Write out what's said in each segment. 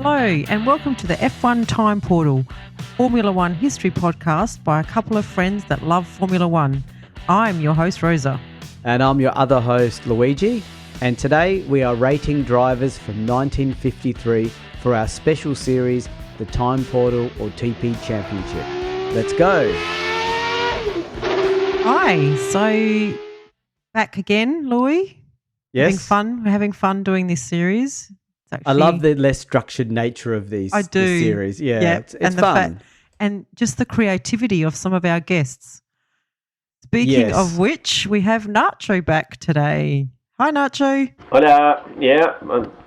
Hello and welcome to the F1 Time Portal, Formula One history podcast by a couple of friends that love Formula One. I'm your host, Rosa. And I'm your other host, Luigi. And today we are rating drivers from 1953 for our special series, the Time Portal or TP Championship. Let's go. Hi, so back again, Louis. Yes. We're having fun doing this series. I love the less structured nature of this series. Yeah, it's fun. And just the creativity of some of our guests. Speaking of which, we have Nacho back today. Hi, Nacho. Hola. Yeah,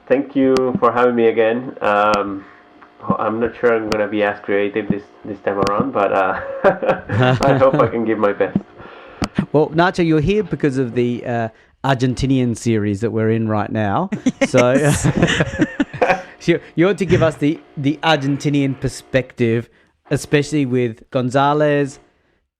thank you for having me again. I'm not sure I'm going to be as creative this time around, but I hope I can give my best. Well, Nacho, you're here because of the Argentinian series that we're in right now. Yes. So you want to give us the Argentinian perspective, especially with Gonzalez,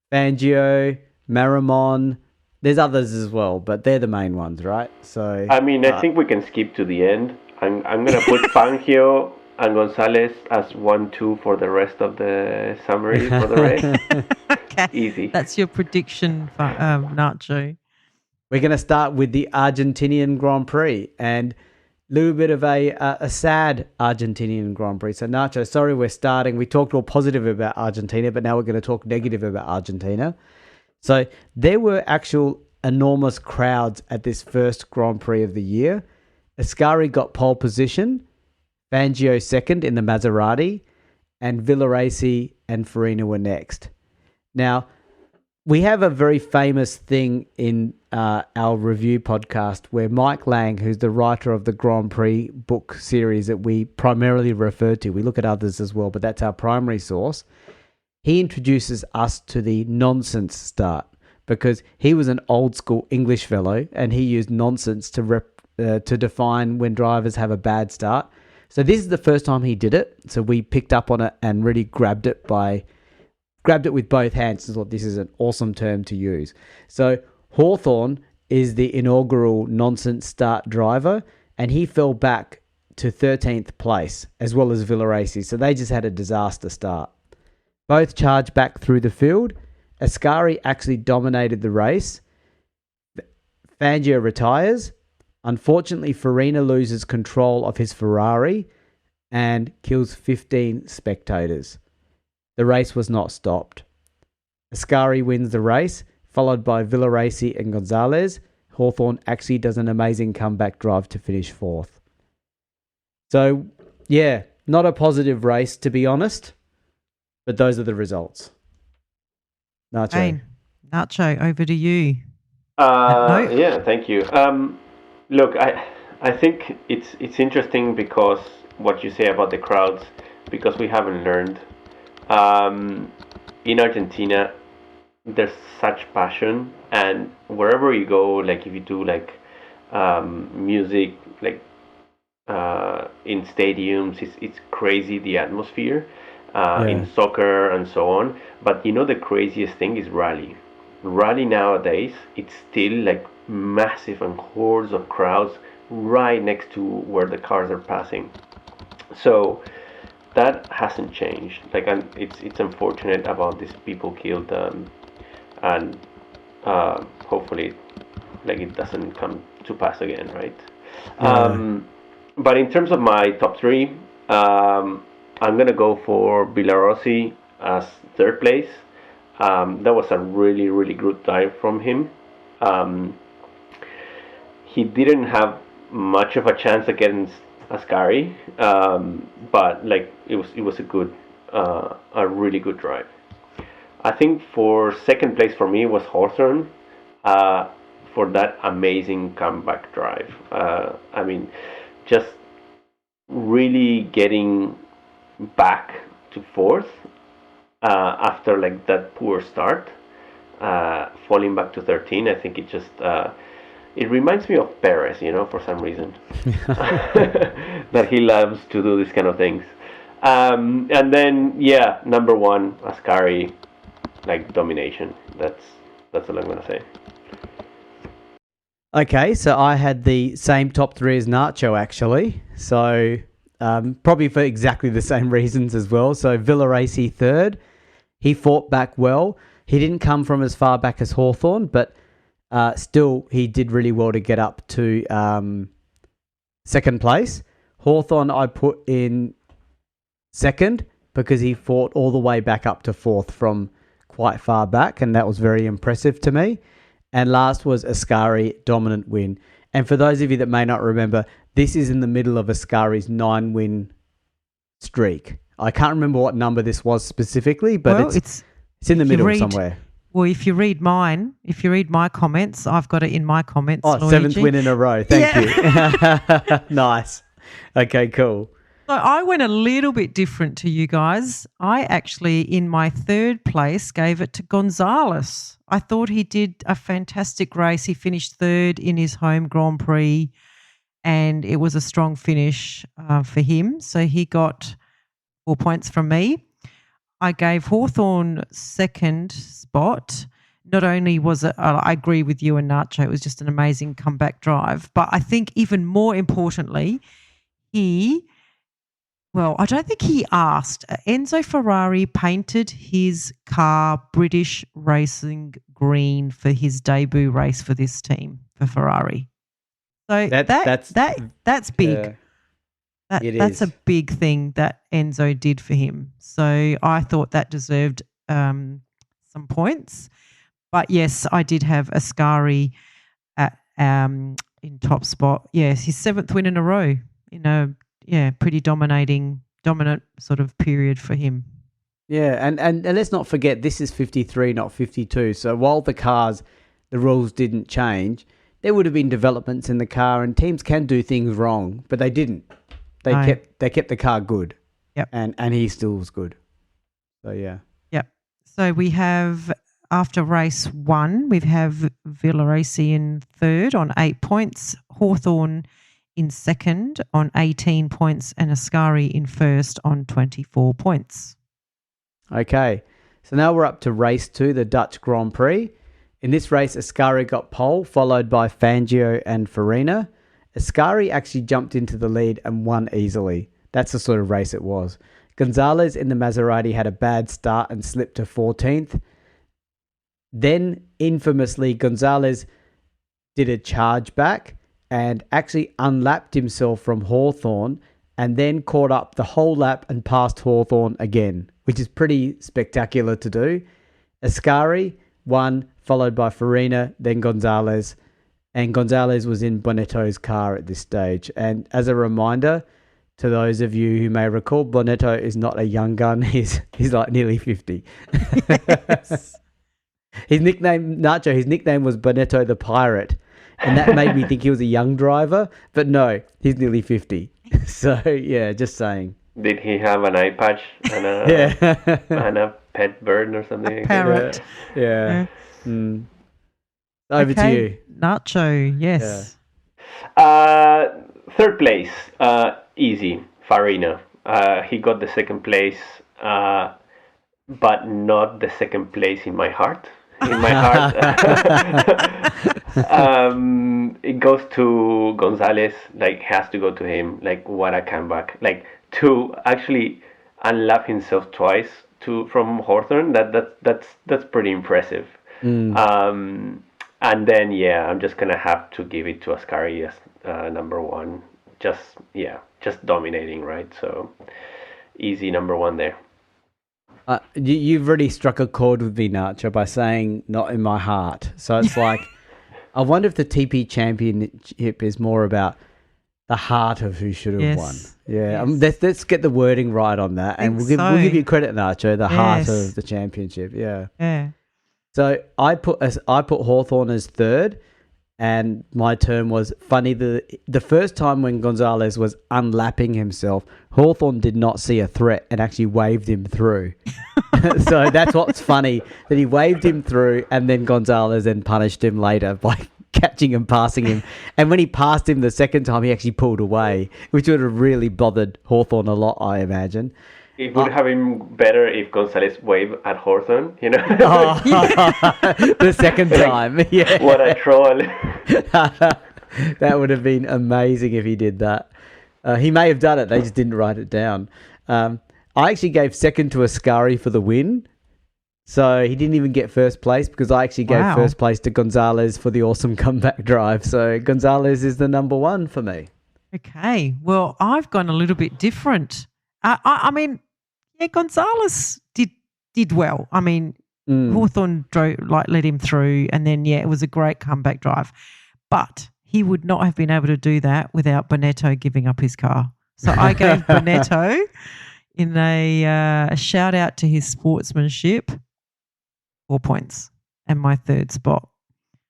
Fangio, Marimon. There's others as well, but they're the main ones, right? So I think we can skip to the end. I'm going to put Fangio and Gonzalez as 1-2 for the rest of the summary for the race. Okay. Easy. That's your prediction for Nacho. We're going to start with the Argentinian Grand Prix and a little bit of a sad Argentinian Grand Prix. So, Nacho, sorry we're starting. We talked all positive about Argentina, but now we're going to talk negative about Argentina. So, there were actual enormous crowds at this first Grand Prix of the year. Ascari got pole position, Fangio second in the Maserati, and Villarace and Farina were next. Now, we have a very famous thing in our review podcast where Mike Lang, who's the writer of the Grand Prix book series that we primarily refer to, we look at others as well, but that's our primary source. He introduces us to the nonsense start because he was an old school English fellow and he used nonsense to define when drivers have a bad start. So this is the first time he did it. So we picked up on it and really grabbed it with both hands and thought this is an awesome term to use. So Hawthorne is the inaugural nonsense start driver and he fell back to 13th place as well as Villarace. So they just had a disaster start. Both charged back through the field. Ascari actually dominated the race. Fangio retires. Unfortunately, Farina loses control of his Ferrari and kills 15 spectators. The race was not stopped. Ascari wins the race, followed by Villarace and Gonzalez. Hawthorne actually does an amazing comeback drive to finish fourth. So, yeah, not a positive race, to be honest, but those are the results. Nacho. Hey, Nacho, over to you. Yeah, thank you. Look, I think it's interesting because what you say about the crowds, because we haven't learned. In Argentina, there's such passion, and wherever you go, like if you do like music, like in stadiums, it's crazy the atmosphere. In soccer and so on. But you know the craziest thing is rally. Rally nowadays, it's still like massive and hordes of crowds right next to where the cars are passing. So that hasn't changed. Like, and it's unfortunate about these people killed, and hopefully, like it doesn't come to pass again, right? But in terms of my top three, I'm gonna go for Villarace as third place. That was a really, really good drive from him. He didn't have much of a chance against Ascari, but like it was a really good drive. I think for second place for me was Hawthorne, for that amazing comeback drive. Just really getting back to fourth after like that poor start, falling back to 13. I think it just it reminds me of Perez, for some reason, that he loves to do these kind of things. And then number one, Ascari, like domination. That's all I'm gonna say. Okay, so I had the same top three as Nacho, actually. So probably for exactly the same reasons as well. So Villaracy third. He fought back well. He didn't come from as far back as Hawthorn, but still he did really well to get up to second place. Hawthorn I put in second because he fought all the way back up to fourth from quite far back, and that was very impressive to me. And last was Ascari, dominant win. And for those of you that may not remember, this is in the middle of Ascari's 9-win streak. I can't remember what number this was specifically, but it's in the middle somewhere. Well, if you read my comments, I've got it in my comments. Oh, Luigi. 7th win in a row. Thank you. Nice. Okay, cool. So I went a little bit different to you guys. I actually, in my third place, gave it to Gonzalez. I thought he did a fantastic race. He finished third in his home Grand Prix, and it was a strong finish for him. So he got 4 points from me. I gave Hawthorn second spot. Not only was it, I agree with you and Nacho, it was just an amazing comeback drive, but I think even more importantly, I don't think he asked. Enzo Ferrari painted his car British racing green for his debut race for this team, for Ferrari. So that's big. Yeah. That's a big thing that Enzo did for him. So I thought that deserved some points. But yes, I did have Ascari at in top spot. Yes, his 7th win in a row. Pretty dominant sort of period for him. Yeah, and let's not forget, this is 53, not 52. So while the rules didn't change, there would have been developments in the car, and teams can do things wrong, but they didn't. They kept the car good. Yep. And he still was good. So yeah. Yep. So we have, after race 1, we have Villaracy in third on 8 points, Hawthorn in second on 18 points, and Ascari in first on 24 points. Okay, so now we're up to race 2, the Dutch Grand Prix. In this race, Ascari got pole, followed by Fangio and Farina. Ascari actually jumped into the lead and won easily. That's the sort of race it was. Gonzalez in the Maserati had a bad start and slipped to 14th. Then, infamously, Gonzalez did a charge back and actually unlapped himself from Hawthorn and then caught up the whole lap and passed Hawthorn again, which is pretty spectacular to do. Ascari won, followed by Farina, then Gonzalez, and Gonzalez was in Bonetto's car at this stage. And as a reminder to those of you who may recall, Bonetto is not a young gun. He's like nearly 50. Yes. His nickname was Bonetto the Pirate. And that made me think he was a young driver, but no, he's nearly 50. So, yeah, just saying. Did he have an eye patch and a pet bird or something? A parrot. Yeah. Mm. Over to you. Nacho, yes. Yeah. Third place, easy, Farina. He got the second place, but not the second place in my heart. In my heart, it goes to Gonzalez. Has to go to him. What a comeback! To actually unlap himself twice from Hawthorn. That's pretty impressive. And then I'm just gonna have to give it to Ascari as number 1. Just dominating, right? So easy number 1 there. You've really struck a chord with me, Nacho, by saying not in my heart. So it's like, I wonder if the TP Championship is more about the heart of who should have won. Yeah, Yes. Let's get the wording right on that, and we'll give you credit, Nacho. The heart of the championship. Yeah. Yeah. So I put Hawthorn as third, and my term was funny. The first time when Gonzalez was unlapping himself, Hawthorn did not see a threat and actually waved him through. So that's what's funny, that he waved him through, and then Gonzalez then punished him later by catching and passing him. And when he passed him the second time, he actually pulled away, which would have really bothered Hawthorn a lot, I imagine. It would have been better if Gonzalez waved at Hawthorn, The second time. Yeah. What a troll. That would have been amazing if he did that. He may have done it. They just didn't write it down. I actually gave second to Ascari for the win. So he didn't even get first place because I actually gave first place to Gonzalez for the awesome comeback drive. So Gonzalez is the number one for me. Okay. Well, I've gone a little bit different. I mean, yeah, Gonzalez did well. I mean, Hawthorn led him through, and then, yeah, it was a great comeback drive. But he would not have been able to do that without Bonetto giving up his car. So I gave Bonetto in a shout out to his sportsmanship, 4 points, and my third spot.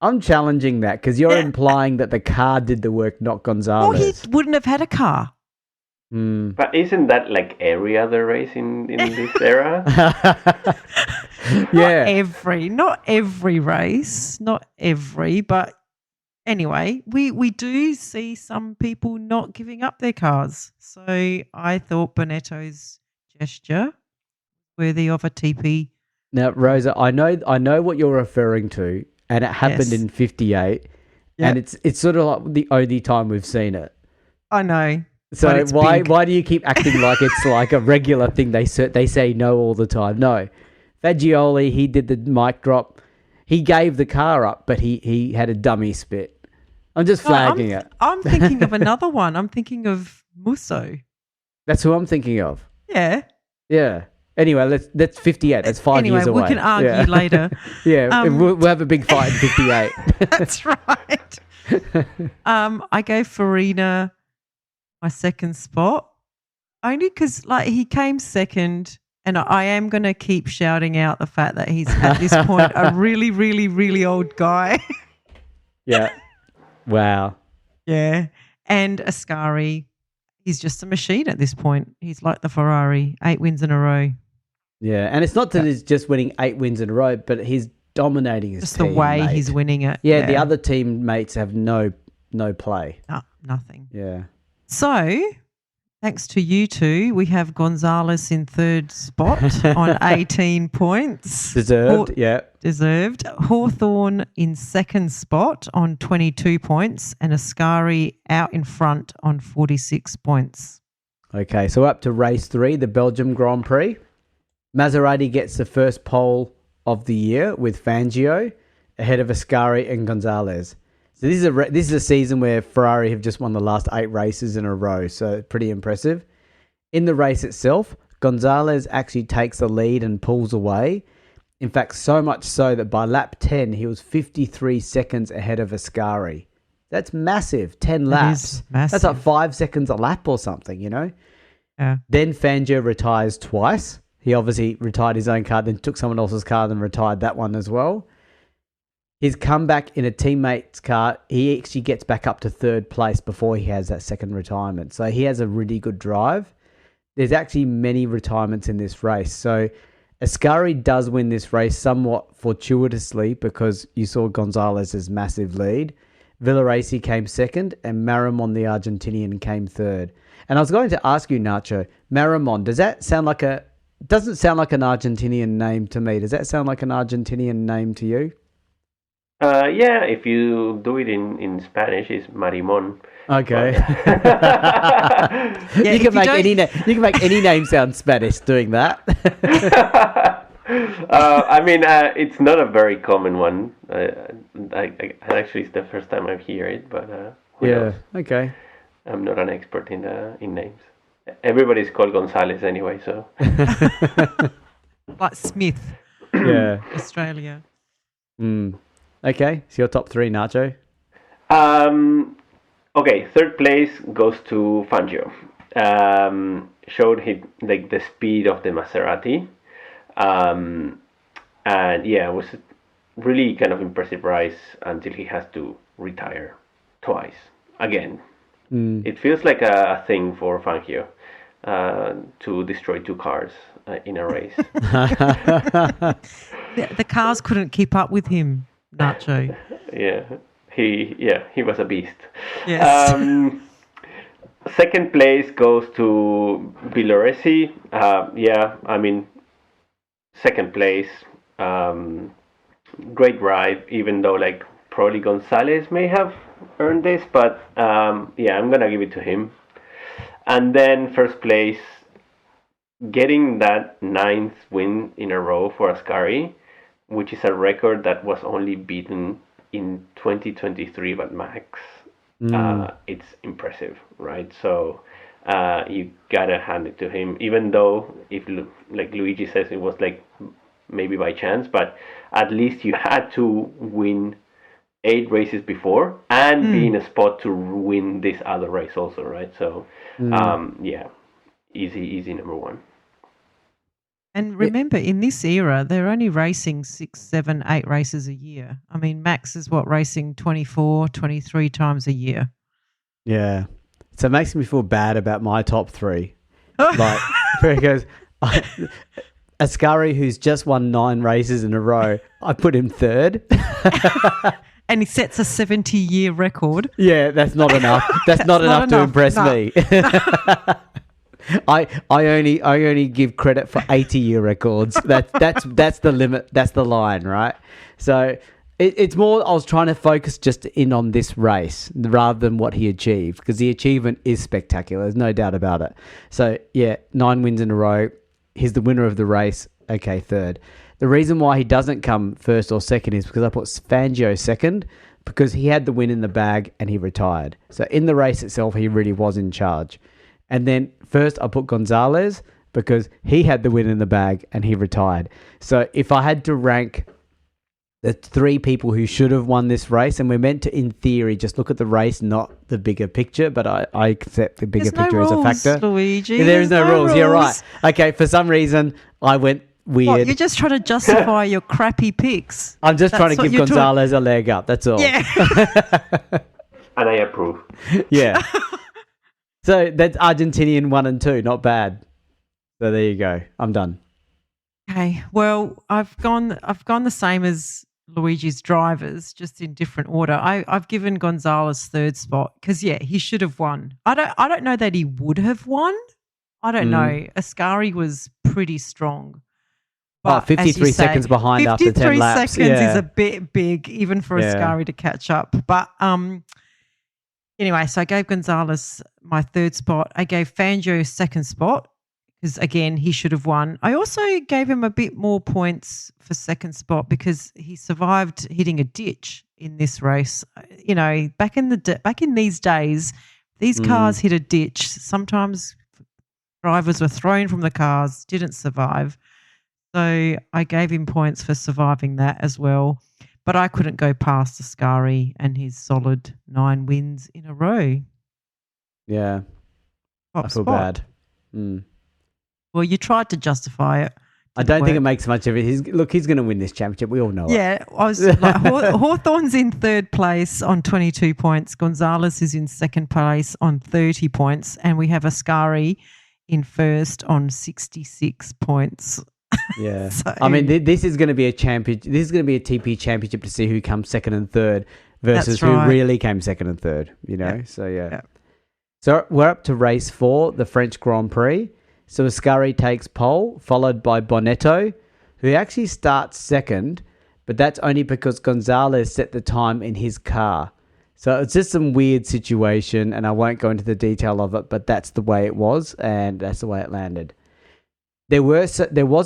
I'm challenging that because you're implying that the car did the work, not Gonzalez. Well, he wouldn't have had a car. But isn't that like every other race in this era? Yeah. Not every race, not every, but anyway, we do see some people not giving up their cars. So I thought Bonetto's gesture worthy of a TP. Now, Rosa, I know what you're referring to, and it happened in 58, and it's sort of like the only time we've seen it. I know. So why do you keep acting like it's like a regular thing? They say no all the time. No, Fagioli, he did the mic drop. He gave the car up, but he had a dummy spit. I'm just flagging it. I'm thinking of another one. I'm thinking of Musso. That's who I'm thinking of. Yeah. Yeah. Anyway, that's 58. That's 5 years away. We can argue later. Yeah, we'll have a big fight in 58. That's right. I gave Farina my second spot only because he came second, and I am going to keep shouting out the fact that he's at this point a really, really, really old guy. Yeah. Wow. Yeah. And Ascari, he's just a machine at this point. He's like the Ferrari, 8 wins in a row. Yeah, and it's not that he's just winning 8 wins in a row, but he's dominating his team. Just the way he's winning it. Yeah, the other teammates have no play. No, nothing. Yeah. So, thanks to you two, we have Gonzalez in third spot on 18 points. Deserved, Deserved. Hawthorn in second spot on 22 points, and Ascari out in front on 46 points. Okay, so up to race 3, the Belgium Grand Prix. Maserati gets the first pole of the year with Fangio ahead of Ascari and Gonzalez. So this is a season where Ferrari have just won the last 8 races in a row, so pretty impressive. In the race itself, Gonzalez actually takes the lead and pulls away. In fact, so much so that by lap 10, he was 53 seconds ahead of Ascari. That's massive, 10 laps. Massive. That's like 5 seconds a lap or something, you know? Yeah. Then Fangio retires twice. He obviously retired his own car, then took someone else's car, then retired that one as well. His comeback in a teammate's car, he actually gets back up to third place before he has that second retirement. So he has a really good drive. There's actually many retirements in this race. So Ascari does win this race somewhat fortuitously because you saw Gonzalez's massive lead. Villaraci came second and Marimon, the Argentinian, came third. And I was going to ask you, Nacho, Marimon, doesn't sound like an Argentinian name to me. Does that sound like an Argentinian name to you? Yeah, if you do it in Spanish, it's Marimon. Okay. Yeah, you can make any name sound Spanish doing that. I mean, it's not a very common one. Actually, it's the first time I hear it, but who knows? Okay. I'm not an expert in names. Everybody's called Gonzalez anyway, so. Like Smith. Yeah. Australia. Okay, so your top 3, Nacho. Okay, third place goes to Fangio. Showed him the speed of the Maserati, and yeah, it was a really kind of impressive race until he has to retire twice again. It feels like a thing for Fangio to destroy 2 cars in a race. The cars couldn't keep up with him, Nacho. He was a beast. Yes. Second place goes to Villaraci. I mean, second place. Great drive, even though probably Gonzalez may have earned this, but I'm gonna give it to him. And then first place, getting that ninth win in a row for Ascari, which is a record that was only beaten in 2023 by Max. It's impressive, right? So you gotta hand it to him, even though if like Luigi says, it was like maybe by chance, but at least you had to win 8 races before and be in a spot to win this other race also, right? So yeah, easy number one. And remember, in this era, they're only racing 6, 7, 8 races a year. I mean, Max is racing 24, 23 times a year. Yeah. So it makes me feel bad about my top 3. Like, because Ascari, who's just won 9 races in a row, I put him third. And he sets a 70-year record. Yeah, that's not enough. That's not enough to impress me. I only give credit for 80-year records. That's the limit. That's the line, right? So it's more. I was trying to focus just in on this race rather than what he achieved, because the achievement is spectacular. There's no doubt about it. So yeah, 9 wins in a row. He's the winner of the race. Okay, third. The reason why he doesn't come first or second is because I put Fangio second, because he had the win in the bag and he retired. So in the race itself, he really was in charge. And then first I put Gonzalez because he had the win in the bag and he retired. So if I had to rank the 3 people who should have won this race, and we're meant to, in theory, just look at the race, not the bigger picture, but I accept the bigger picture as a factor. Luigi. There is no rules. You're right. Okay, for some reason, I went weird. What, you're just trying to justify your crappy picks. I'm just trying to give Gonzalez a leg up. That's all. Yeah. And I approve. Yeah. So that's Argentinian 1 and 2. Not bad. So there you go. I'm done. Okay. Well, I've gone the same as Luigi's drivers, just in different order. I've given Gonzalez third spot because he should have won. I don't know that he would have won. I don't know. Ascari was pretty strong. But 53 seconds behind after 10 laps. 53 seconds is a bit big, even for Ascari to catch up. But anyway, so I gave Gonzalez my third spot. I gave Fangio second spot because, again, he should have won. I also gave him a bit more points for second spot because he survived hitting a ditch in this race. You know, back in these days, these cars hit a ditch. Sometimes drivers were thrown from the cars, didn't survive. So I gave him points for surviving that as well. But I couldn't go past Ascari and his solid 9 wins in a row. Yeah. Top I feel spot. bad. Well, you tried to justify it. I don't think it makes much of it. He's going to win this championship. We all know it. Yeah. I was like, Hawthorne's in third place on 22 points. Gonzalez is in second place on 30 points. And we have Ascari in first on 66 points. Yeah. So, I mean, this is going to be a champion. This is going to be a TP championship to see who comes second and third versus who really came second and third, you know? Yeah. So, yeah. So we're up to race 4, the French Grand Prix. So Ascari takes pole, followed by Bonetto, who actually starts second, but that's only because Gonzalez set the time in his car. So it's just some weird situation, and I won't go into the detail of it, but that's the way it was, and that's the way it landed. There was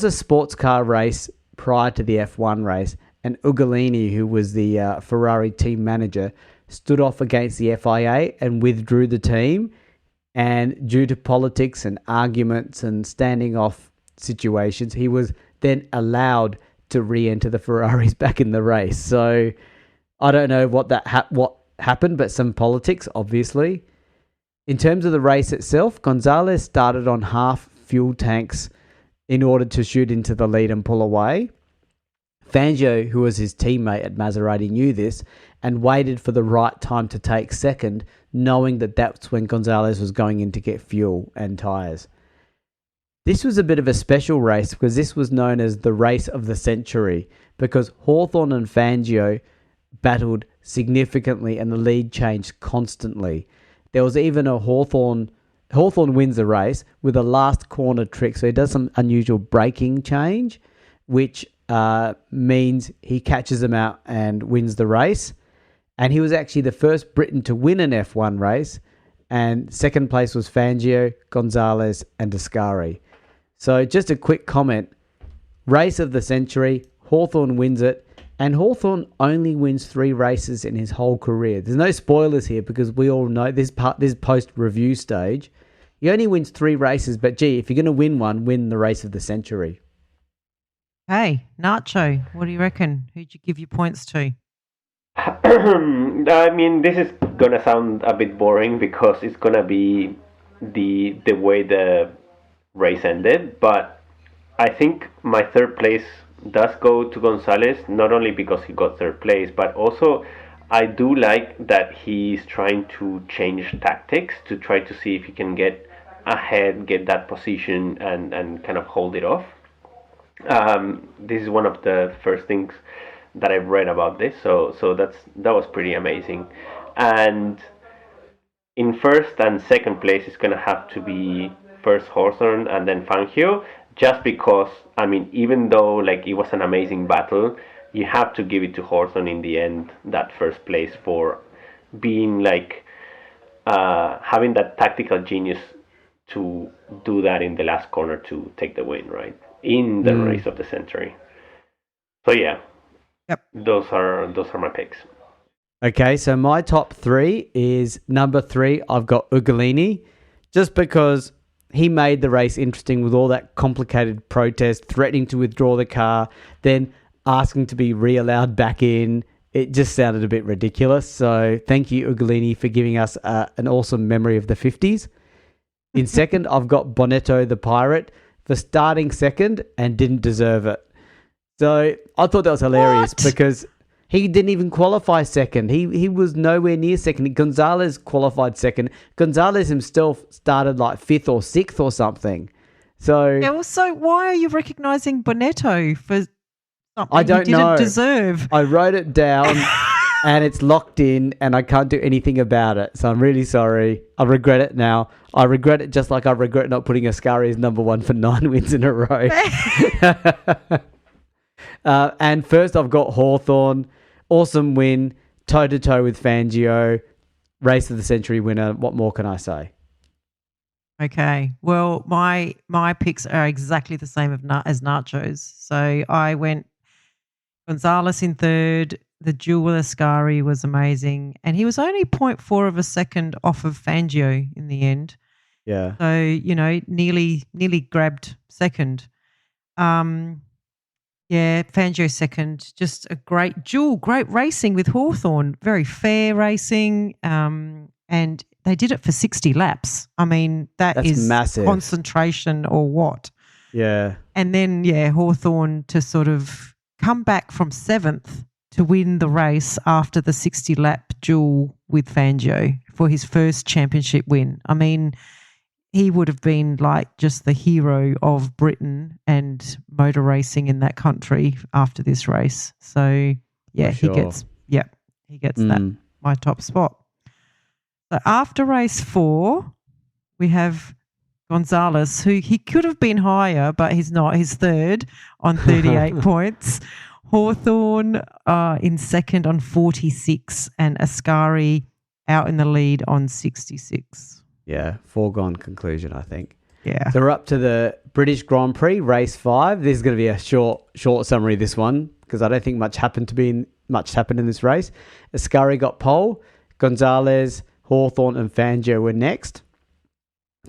a sports car race prior to the F1 race, and Ugolini, who was the Ferrari team manager, stood off against the FIA and withdrew the team. And due to politics and arguments and standing off situations, he was then allowed to re-enter the Ferraris back in the race. So I don't know what happened, but some politics, obviously. In terms of the race itself, Gonzalez started on half fuel tanks in order to shoot into the lead and pull away. Fangio, who was his teammate at Maserati, knew this and waited for the right time to take second, knowing that that's when Gonzalez was going in to get fuel and tyres. This was a bit of a special race because this was known as the race of the century, because Hawthorne and Fangio battled significantly and the lead changed constantly. There was even a Hawthorne wins the race with a last corner trick. So he does some unusual braking change, which means he catches them out and wins the race. And he was actually the first Briton to win an F1 race. and second place was Fangio, Gonzalez, and Ascari. So just a quick comment. Race of the century, Hawthorn wins it, and Hawthorn only wins 3 races in his whole career. There's no spoilers here because we all know this post-review stage. He only wins 3 races, but gee, if you're going to win one, win the race of the century. Hey, Nacho, what do you reckon? Who'd you give your points to? I mean, this is gonna sound a bit boring because it's gonna be the way the race ended, but I think my third place does go to Gonzalez, not only because he got third place, but also I do like that he's trying to change tactics to try to see if he can get ahead, get that position, and kind of hold it off. This is one of the first things that I've read about this, so that was pretty amazing. And in first and second place, it's gonna have to be first Hawthorn and then Fangio, just because I mean, even though like it was an amazing battle, you have to give it to Hawthorn in the end, that first place, for being like having that tactical genius to do that in the last corner to take the win, right, in the race of the century. So yeah, Yep. those are my picks. Okay, so my top 3 is number 3, I've got Ugolini, just because he made the race interesting with all that complicated protest, threatening to withdraw the car, then asking to be re-allowed back in. It just sounded a bit ridiculous. So thank you, Ugolini, for giving us an awesome memory of the 50s. In second, I've got Bonetto the Pirate for starting second and didn't deserve it. So I thought that was hilarious because he didn't even qualify second. He was nowhere near second. Gonzalez qualified second. Gonzalez himself started like 5th or 6th or something. So Yeah, well, so why are you recognising Bonetto for something I don't he didn't know. deserve? I wrote it down and it's locked in and I can't do anything about it. So I'm really sorry. I regret it now. I regret it just like I regret not putting Ascari as number 1 for 9 wins in a row. And first I've got Hawthorn. Awesome win. Toe-to-toe with Fangio. Race of the century winner. What more can I say? Okay. Well, my picks are exactly the same as Nacho's. So I went Gonzalez in third. The duel with Ascari was amazing. And he was only 0.4 of a second off of Fangio in the end. Yeah. So, nearly grabbed second. Yeah, Fangio second. Just a great duel, great racing with Hawthorn. Very fair racing. And they did it for 60 laps. I mean, that's is massive. Concentration or what? Yeah. And then, Hawthorn to sort of come back from 7th to win the race after the 60-lap duel with Fangio for his first championship win. I mean, he would have been like just the hero of Britain and motor racing in that country after this race. So, yeah, For sure. he gets that, my top spot. So after race 4, we have Gonzalez, who he could have been higher, but he's not. He's third on 38 points. Hawthorn in second on 46 and Ascari out in the lead on 66. Yeah, foregone conclusion, I think. Yeah. So we're up to the British Grand Prix, race 5. This is going to be a short summary of this one because I don't think much happened in this race. Ascari got pole. Gonzalez, Hawthorn and Fangio were next.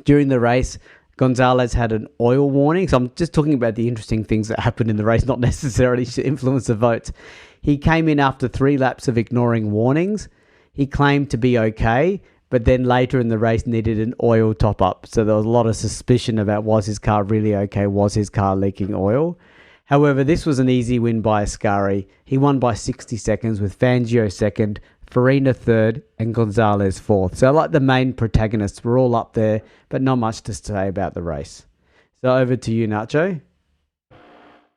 During the race, Gonzalez had an oil warning. So I'm just talking about the interesting things that happened in the race, not necessarily to influence the votes. He came in after 3 laps of ignoring warnings. He claimed to be okay, but then later in the race needed an oil top-up. So there was a lot of suspicion about, was his car really okay? Was his car leaking oil? However, this was an easy win by Ascari. He won by 60 seconds with Fangio second, Farina third, and Gonzalez fourth. So like the main protagonists were all up there, but not much to say about the race. So over to you, Nacho.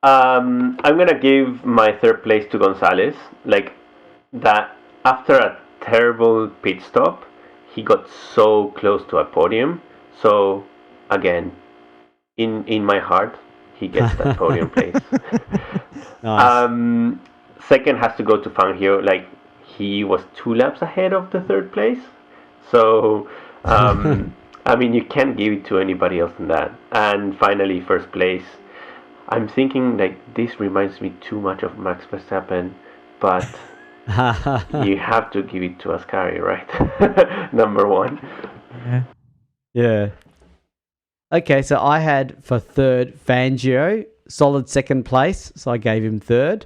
I'm going to give my third place to Gonzalez. Like that, after a terrible pit stop, he got so close to a podium. So again, in my heart, he gets that podium place. Nice. Second has to go to Fangio. Like he was 2 laps ahead of the third place. So I mean, you can't give it to anybody else than that. And finally, first place. I'm thinking like this reminds me too much of Max Verstappen, but you have to give it to Ascari, right? Number one. Yeah. Yeah. Okay, so I had for third Fangio, solid second place, so I gave him third.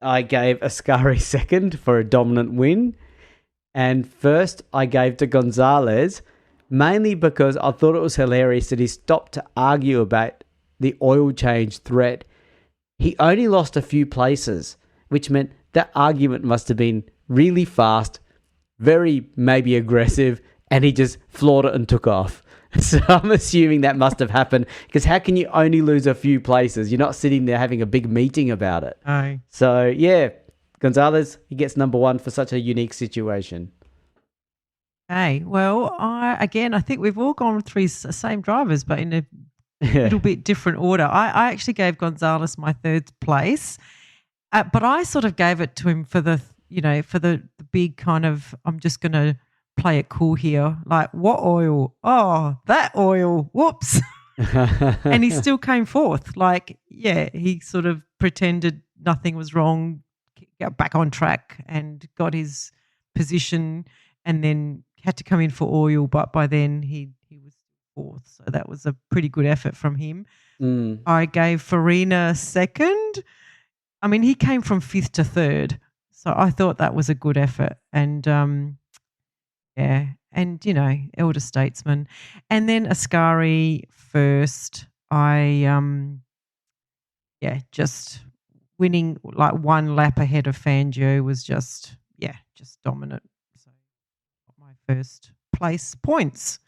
I gave Ascari second for a dominant win. And first, I gave to Gonzalez, mainly because I thought it was hilarious that he stopped to argue about the oil change threat. He only lost a few places, which meant that argument must have been really fast, very maybe aggressive, and he just floored it and took off. So I'm assuming that must have happened, because how can you only lose a few places? You're not sitting there having a big meeting about it. Aye. So, yeah, Gonzalez, he gets number one for such a unique situation. Okay. Well, I think we've all gone through the same drivers, but in a little bit different order. I actually gave Gonzalez my third place, but I sort of gave it to him for the big kind of, I'm just going to play it cool here. Like, what oil? Oh, that oil. Whoops. And he still came fourth. Like, yeah, he sort of pretended nothing was wrong, got back on track and got his position, and then had to come in for oil. But by then he was fourth. So that was a pretty good effort from him. I gave Farina second. I mean, he came from fifth to third. So I thought that was a good effort. And, yeah, and, elder statesman. And then Ascari first. Just winning like one lap ahead of Fangio was just dominant. So my first place points.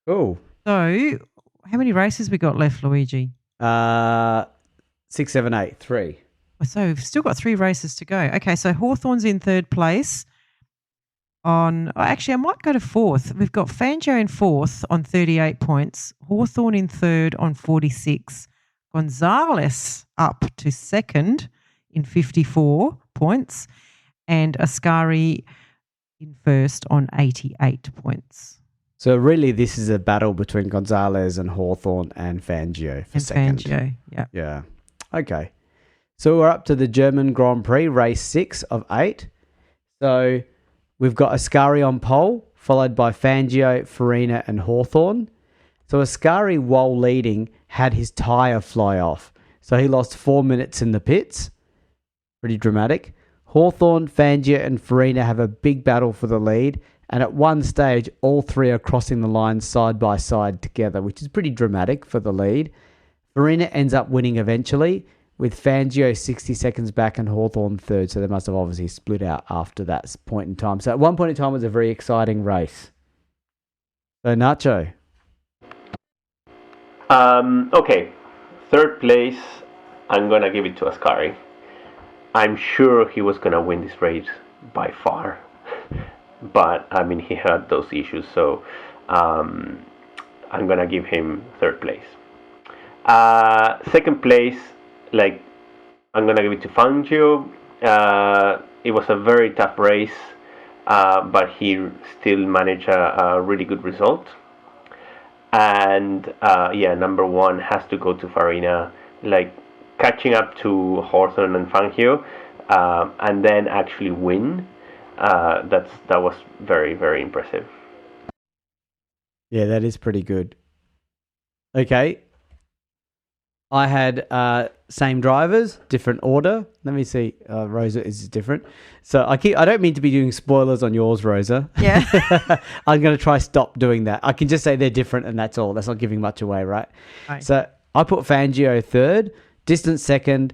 Cool. So how many races we got left, Luigi? 6, 7, 8, 3. So we've still got 3 races to go. Okay, so Hawthorn's in third place. Actually, I might go to fourth. We've got Fangio in fourth on 38 points, Hawthorn in third on 46, Gonzalez up to second in 54 points, and Ascari in first on 88 points. So really, this is a battle between Gonzalez and Hawthorn and Fangio for second. Fangio, yeah. Yeah. Okay. So we're up to the German Grand Prix, race 6 of 8. So we've got Ascari on pole, followed by Fangio, Farina, and Hawthorn. So Ascari, while leading, had his tyre fly off. So he lost 4 minutes in the pits. Pretty dramatic. Hawthorn, Fangio, and Farina have a big battle for the lead. And at one stage, all 3 are crossing the line side by side together, which is pretty dramatic for the lead. Farina ends up winning eventually, with Fangio 60 seconds back and Hawthorn third. So they must have obviously split out after that point in time. So at one point in time, it was a very exciting race. So Nacho. Okay. Third place, I'm going to give it to Ascari. I'm sure he was going to win this race by far. But, I mean, he had those issues. So I'm going to give him third place. Second place, I'm gonna give it to Fangio. It was a very tough race, but he still managed a really good result. And number one has to go to Farina, catching up to Hawthorn and Fangio, and then actually win. That was very, very impressive. Yeah, that is pretty good. Okay. I had same drivers, different order. Let me see. Rosa is different. So I don't mean to be doing spoilers on yours, Rosa. Yeah. I'm going to try stop doing that. I can just say they're different and that's all. That's not giving much away, right? So I put Fangio third, distance second,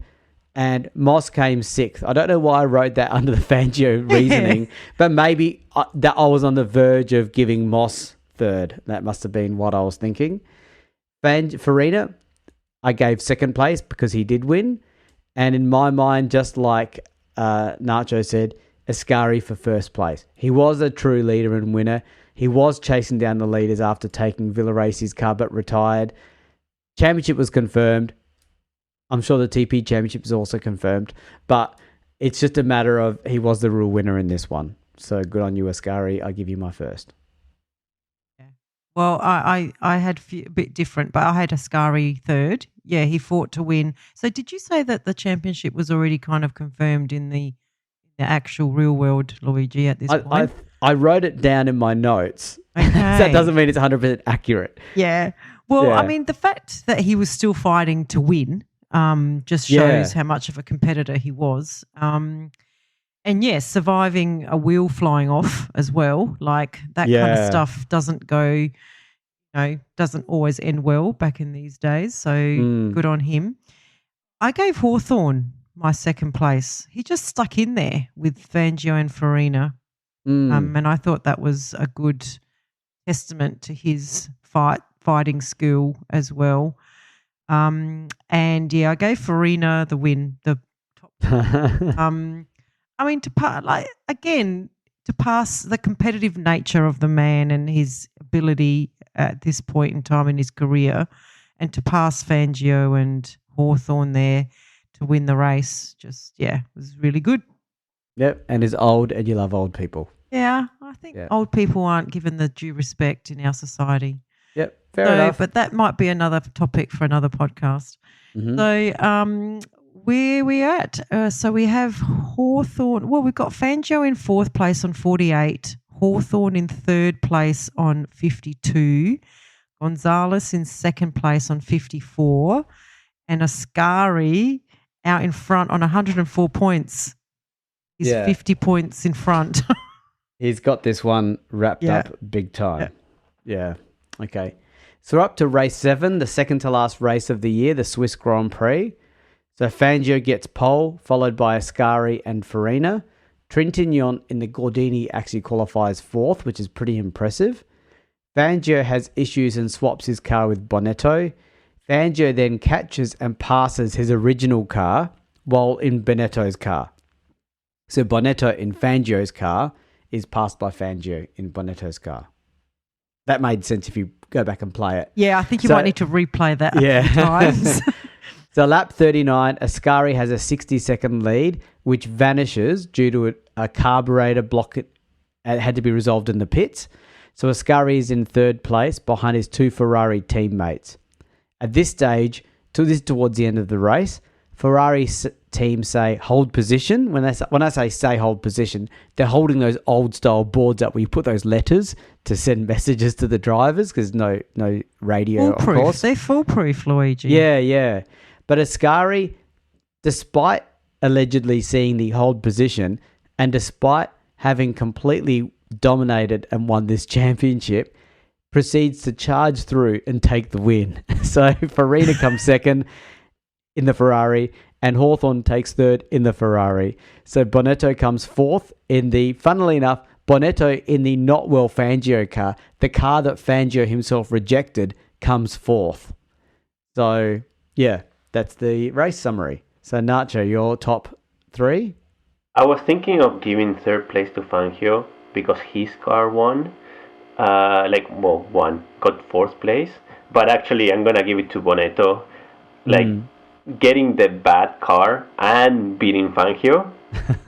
and Moss came sixth. I don't know why I wrote that under the Fangio reasoning, but maybe that I was on the verge of giving Moss third. That must have been what I was thinking. Farina, I gave second place because he did win. And in my mind, just like Nacho said, Ascari for first place. He was a true leader and winner. He was chasing down the leaders after taking Villarac's car, but retired. Championship was confirmed. I'm sure the TP Championship is also confirmed. But it's just a matter of he was the real winner in this one. So good on you, Ascari. I give you my first. Well, I had a bit different, but I had Ascari third. Yeah, he fought to win. So did you say that the championship was already kind of confirmed in the actual real world, Luigi, at this point? I wrote it down in my notes. Okay. So that doesn't mean it's 100% accurate. Yeah. Well, Yeah. I mean, the fact that he was still fighting to win just shows how much of a competitor he was. And yes, surviving a wheel flying off as well, like that kind of stuff doesn't go, doesn't always end well back in these days. So good on him. I gave Hawthorne my second place. He just stuck in there with Fangio and Farina. And I thought that was a good testament to his fighting skill as well. And yeah, I gave Farina the win, the top. I mean, to pass the competitive nature of the man and his ability at this point in time in his career, and to pass Fangio and Hawthorne there to win the race, was really good. Yep, and is old, and you love old people. Yeah, I think old people aren't given the due respect in our society. Yep, fair enough. But that might be another topic for another podcast. Mm-hmm. So, where we at? So we have Hawthorne. Well, we've got Fangio in fourth place on 48, Hawthorne in third place on 52, Gonzalez in second place on 54, and Ascari out in front on 104 points. He's 50 points in front. He's got this one wrapped up big time. Yeah. Okay. So we're up to race 7, the second to last race of the year, the Swiss Grand Prix. So Fangio gets pole, followed by Ascari and Farina. Trintignant in the Gordini actually qualifies fourth, which is pretty impressive. Fangio has issues and swaps his car with Bonetto. Fangio then catches and passes his original car while in Bonetto's car. So Bonetto in Fangio's car is passed by Fangio in Bonetto's car. That made sense if you go back and play it. Yeah, I think you might need to replay that a few times. So lap 39, Ascari has a 60-second lead, which vanishes due to a carburetor block. It had to be resolved in the pits. So Ascari is in third place behind his two Ferrari teammates. At this stage, towards the end of the race, Ferrari team say hold position. When I say hold position, they're holding those old style boards up where you put those letters to send messages to the drivers because no radio, foolproof. Of course. They're foolproof, Luigi. Yeah. But Ascari, despite allegedly seeing the hold position and despite having completely dominated and won this championship, proceeds to charge through and take the win. So Farina comes second in the Ferrari and Hawthorne takes third in the Ferrari. So Bonetto comes fourth funnily enough, Bonetto in the not well Fangio car, the car that Fangio himself rejected, comes fourth. So, yeah, that's the race summary. So, Nacho, your top 3? I was thinking of giving third place to Fangio because his car won. Got fourth place. But actually, I'm going to give it to Bonetto. Getting the bad car and beating Fangio.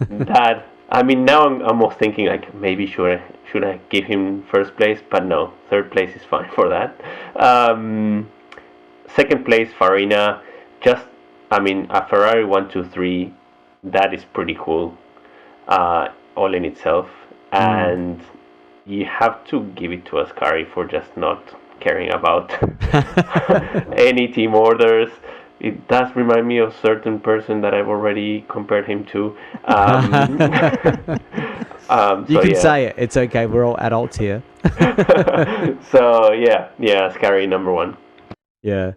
Now I'm almost thinking maybe should I give him first place? But no, third place is fine for that. Second place, Farina. A Ferrari 1, 2, 3, that is pretty cool, all in itself. And you have to give it to Ascari for just not caring about any team orders. It does remind me of a certain person that I've already compared him to. You can say it. It's okay. We're all adults here. So, Ascari number 1. Yeah.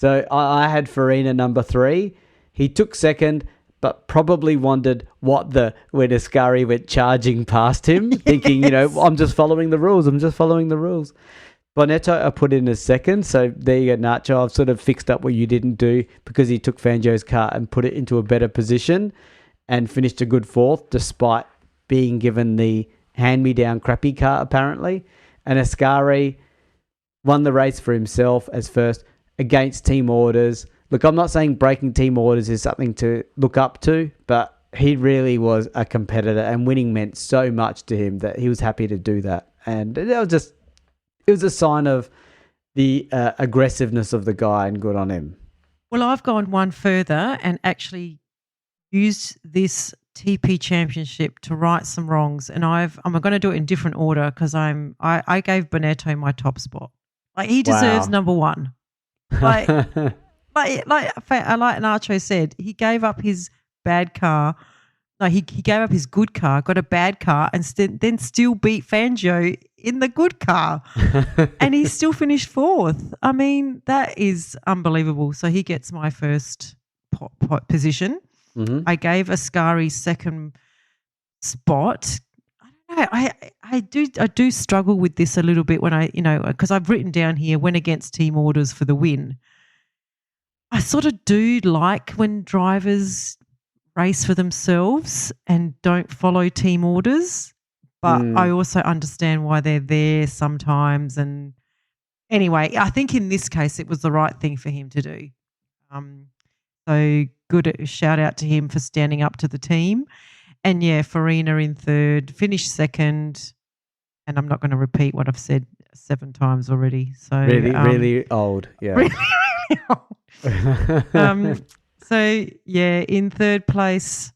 So I had Farina number 3. He took second, but probably wondered when Ascari went charging past him, thinking, I'm just following the rules. Bonetto I put in as second, so there you go, Nacho. I've sort of fixed up what you didn't do because he took Fangio's car and put it into a better position and finished a good fourth, despite being given the hand-me-down crappy car, apparently. And Ascari won the race for himself as first against team orders. Look, I'm not saying breaking team orders is something to look up to, but he really was a competitor and winning meant so much to him that he was happy to do that. And that was just it was a sign of the aggressiveness of the guy, and good on him. Well, I've gone one further and actually used this TP Championship to right some wrongs, and I'm going to do it in different order because I gave Bonetto my top spot. Like he deserves number one. Like Nacho said, he gave up his bad car. No, he gave up his good car, got a bad car, and then still beat Fangio in the good car. And he still finished fourth. I mean, that is unbelievable. So he gets my first position. Mm-hmm. I gave Ascari second spot. I don't know. I do struggle with this a little bit when because I've written down here went against team orders for the win. I sort of do like when drivers race for themselves and don't follow team orders, but I also understand why they're there sometimes. And anyway, I think in this case it was the right thing for him to do. So good shout out to him for standing up to the team. And yeah, Farina in third, finished second, and I'm not going to repeat what I've said 7 times already. So really old, yeah. Really, really old. So yeah, in third place,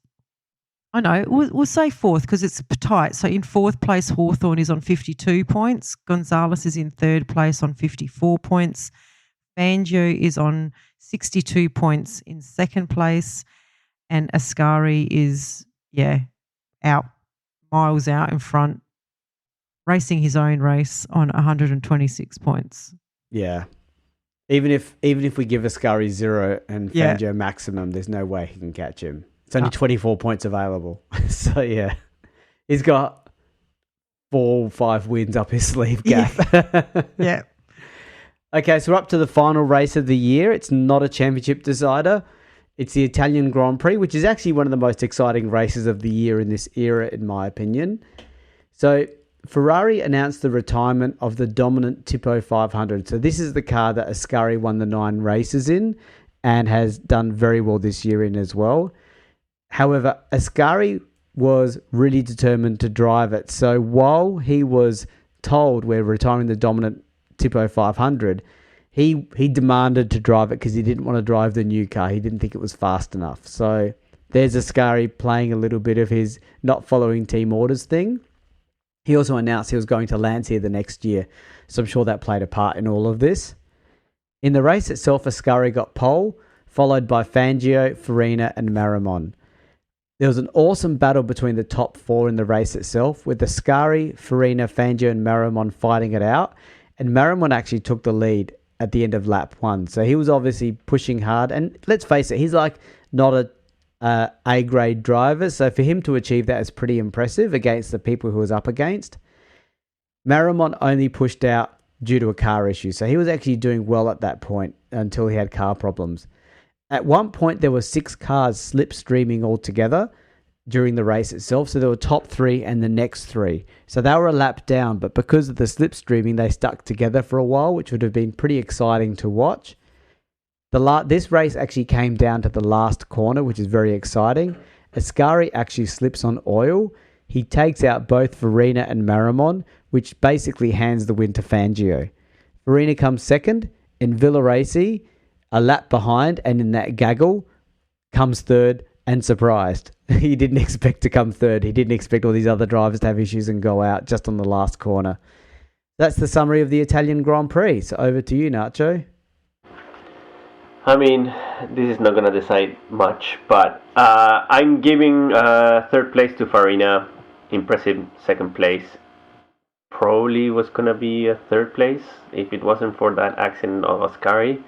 I know we'll say fourth because it's tight. So in fourth place, Hawthorn is on 52 points. Gonzalez is in third place on 54 points. Fangio is on 62 points in second place, and Ascari is miles out in front, racing his own race on 126 points. Yeah. Even if we give Ascari 0 and Fangio maximum, there's no way he can catch him. It's only 24 points available. So yeah, he's got 4 or 5 wins up his sleeve, Gaff. Yeah. Okay, so we're up to the final race of the year. It's not a championship decider. It's the Italian Grand Prix, which is actually one of the most exciting races of the year in this era, in my opinion. So Ferrari announced the retirement of the dominant Tipo 500. So this is the car that Ascari won the 9 races in and has done very well this year in as well. However, Ascari was really determined to drive it. So while he was told we're retiring the dominant Tipo 500, he demanded to drive it because he didn't want to drive the new car. He didn't think it was fast enough. So there's Ascari playing a little bit of his not following team orders thing. He also announced he was going to Lancia the next year, so I'm sure that played a part in all of this. In the race itself, Ascari got pole, followed by Fangio, Farina and Marimon. There was an awesome battle between the top 4 in the race itself, with Ascari, Farina, Fangio and Marimon fighting it out, and Marimon actually took the lead at the end of lap 1. So he was obviously pushing hard, and let's face it, he's like not a A-grade driver, so for him to achieve that is pretty impressive against the people who was up against. Marimon only pushed out due to a car issue, so he was actually doing well at that point until he had car problems. At one point, there were 6 cars slipstreaming altogether during the race itself, so there were top 3 and the next 3. So they were a lap down, but because of the slipstreaming, they stuck together for a while, which would have been pretty exciting to watch. This race actually came down to the last corner, which is very exciting. Ascari actually slips on oil. He takes out both Farina and Marimon, which basically hands the win to Fangio. Farina comes second. In Villarace, a lap behind, and in that gaggle, comes third and surprised. He didn't expect to come third. He didn't expect all these other drivers to have issues and go out just on the last corner. That's the summary of the Italian Grand Prix. So over to you, Nacho. I mean, this is not going to decide much, but I'm giving third place to Farina. Impressive second place. Probably was going to be a third place if it wasn't for that accident of Ascari.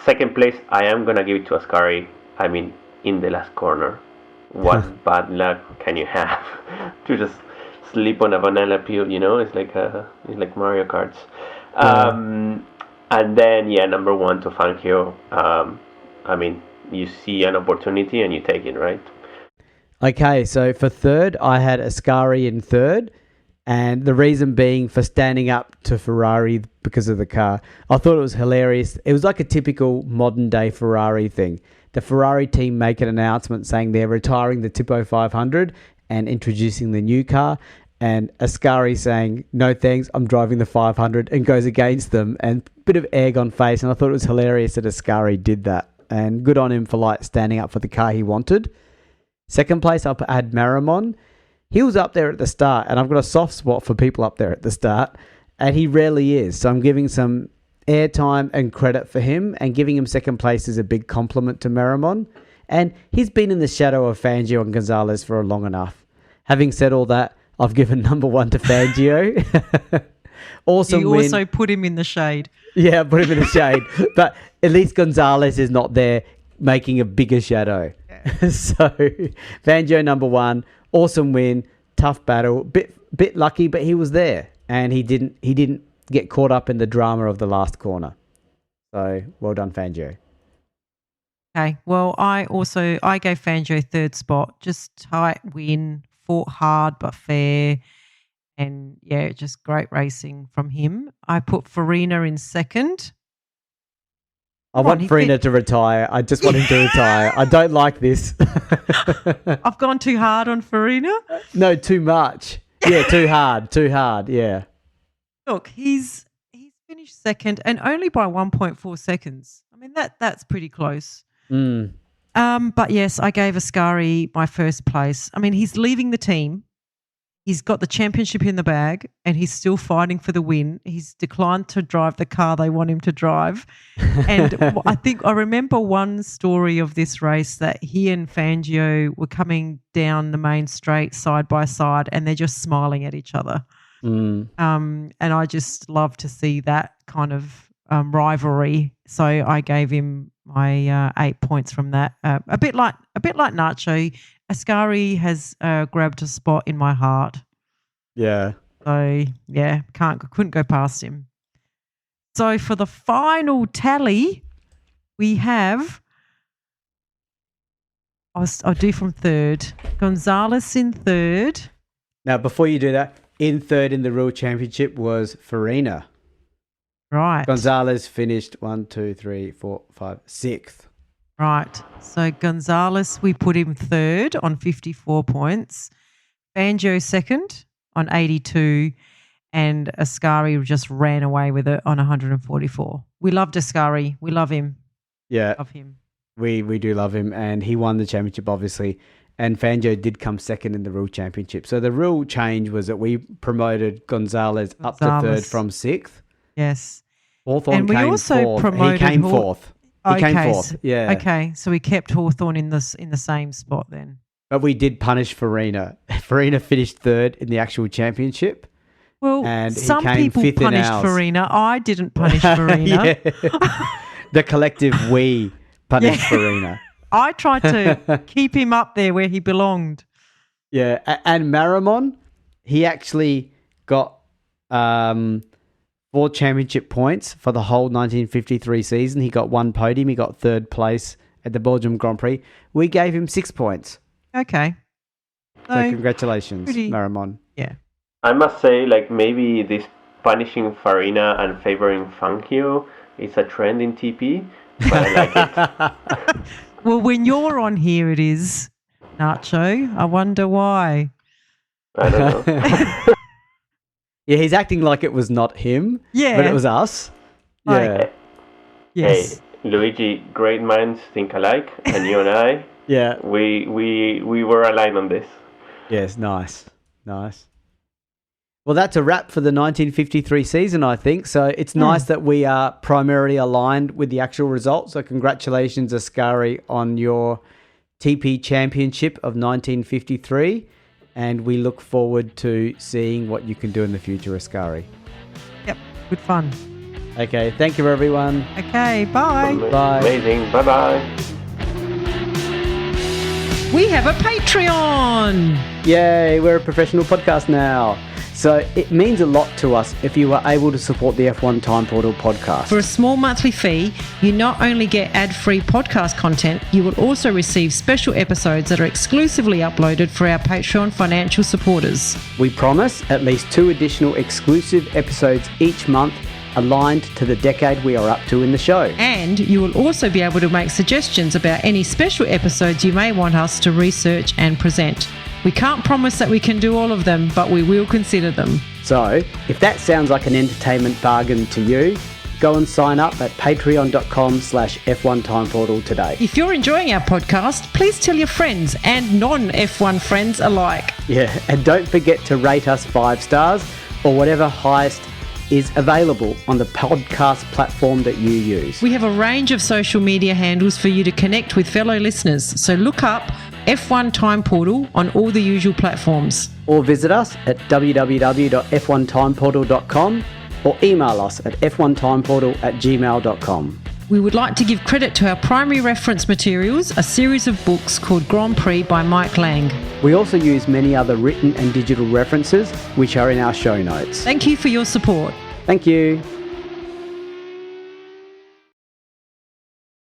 Second place, I am going to give it to Ascari. I mean, in the last corner. What bad luck can you have to just sleep on a banana peel, you know? It's like Mario Karts. And then, number 1 to Fangio. I mean, you see an opportunity and you take it, right? Okay, so for third, I had Ascari in third, and the reason being for standing up to Ferrari because of the car. I thought it was hilarious. It was like a typical modern-day Ferrari thing. The Ferrari team make an announcement saying they're retiring the Tipo 500 and introducing the new car, and Ascari saying, no thanks, I'm driving the 500, and goes against them, and a bit of egg on face. And I thought it was hilarious that Ascari did that, and good on him for like standing up for the car he wanted. Second place, I had Marimon. He was up there at the start, and I've got a soft spot for people up there at the start, and he rarely is. So I'm giving some airtime and credit for him, and giving him second place is a big compliment to Marimon. And he's been in the shadow of Fangio and Gonzalez for long enough. Having said all that, I've given number 1 to Fangio. Awesome You win. also put him in the shade. Yeah, put him in the shade. But at least Gonzalez is not there making a bigger shadow. Yeah. So Fangio number 1, awesome win, tough battle, bit lucky, but he was there, and he didn't get caught up in the drama of the last corner. So well done, Fangio. Okay. Well, I gave Fangio third spot, just tight win, fought hard but fair, and yeah, just great racing from him. I put Farina in second. I want Farina to retire. I just want him to retire. I don't like this. I've gone too hard on Farina. No, too much. Yeah, too hard. Yeah. Look, he's finished second, and only by 1.4 seconds. I mean, that's pretty close. Mm. But yes, I gave Ascari my first place. I mean, he's leaving the team. He's got the championship in the bag, and he's still fighting for the win. He's declined to drive the car they want him to drive. And I remember one story of this race that he and Fangio were coming down the main straight side by side, and they're just smiling at each other. Mm. And I just love to see that kind of rivalry. So I gave him my 8 points from that. A bit like Nacho, Ascari has grabbed a spot in my heart. Yeah. So yeah, couldn't go past him. So for the final tally, we have. I'll do from third. Gonzalez in third. Now, before you do that, in third in the Real Championship was Farina. Right. Gonzalez finished 6th. Right. So Gonzalez, we put him third on 54 points. Fangio second on 82. And Ascari just ran away with it on 144. We loved Ascari. We love him. Yeah. Love him. We do love him. And he won the championship, obviously. And Fangio did come second in the Real Championship. So the real change was that we promoted Gonzalez up to third from 6th. Yes. Hawthorne and we came also fourth. promoted He came fourth. He came fourth. Yeah. Okay. So we kept Hawthorne in the same spot then. But we did punish Farina. Farina finished third in the actual championship. Well, and some people punished Farina. I didn't punish Farina. The collective we punished Farina. I tried to keep him up there where he belonged. Yeah. And Marimon, he actually got 4 championship points for the whole 1953 season. He got 1 podium. He got third place at the Belgium Grand Prix. We gave him 6 points. Okay. So congratulations, Marimon. Yeah. I must say, like, maybe this punishing Farina and favoring Fangio is a trend in TP, but I like it. Well, when you're on here, it is, Nacho. I wonder why. I don't know. Yeah, he's acting like it was not him, yeah, but it was us. Yeah. Yes. Hey, Luigi, great minds think alike, and you and I, yeah, we were aligned on this. Yes, nice. Well, that's a wrap for the 1953 season, I think. So it's nice that we are primarily aligned with the actual results. So congratulations, Ascari, on your TP Championship of 1953. And we look forward to seeing what you can do in the future, Ascari. Yep, good fun. Okay, thank you, everyone. Okay, bye. Bye. Amazing. Bye-bye. We have a Patreon. Yay, we're a professional podcast now. So it means a lot to us if you are able to support the F1 Time Portal podcast. For a small monthly fee, you not only get ad-free podcast content, you will also receive special episodes that are exclusively uploaded for our Patreon financial supporters. We promise at least 2 additional exclusive episodes each month aligned to the decade we are up to in the show. And you will also be able to make suggestions about any special episodes you may want us to research and present. We can't promise that we can do all of them, but we will consider them. So, if that sounds like an entertainment bargain to you, go and sign up at patreon.com/F1 Time Portal today. If you're enjoying our podcast, please tell your friends and non-F1 friends alike. Yeah, and don't forget to rate us 5 stars or whatever highest is available on the podcast platform that you use. We have a range of social media handles for you to connect with fellow listeners, so look up F1 Time Portal on all the usual platforms. Or visit us at www.f1timeportal.com or email us at f1timeportal@gmail.com. We would like to give credit to our primary reference materials, a series of books called Grand Prix by Mike Lang. We also use many other written and digital references, which are in our show notes. Thank you for your support. Thank you.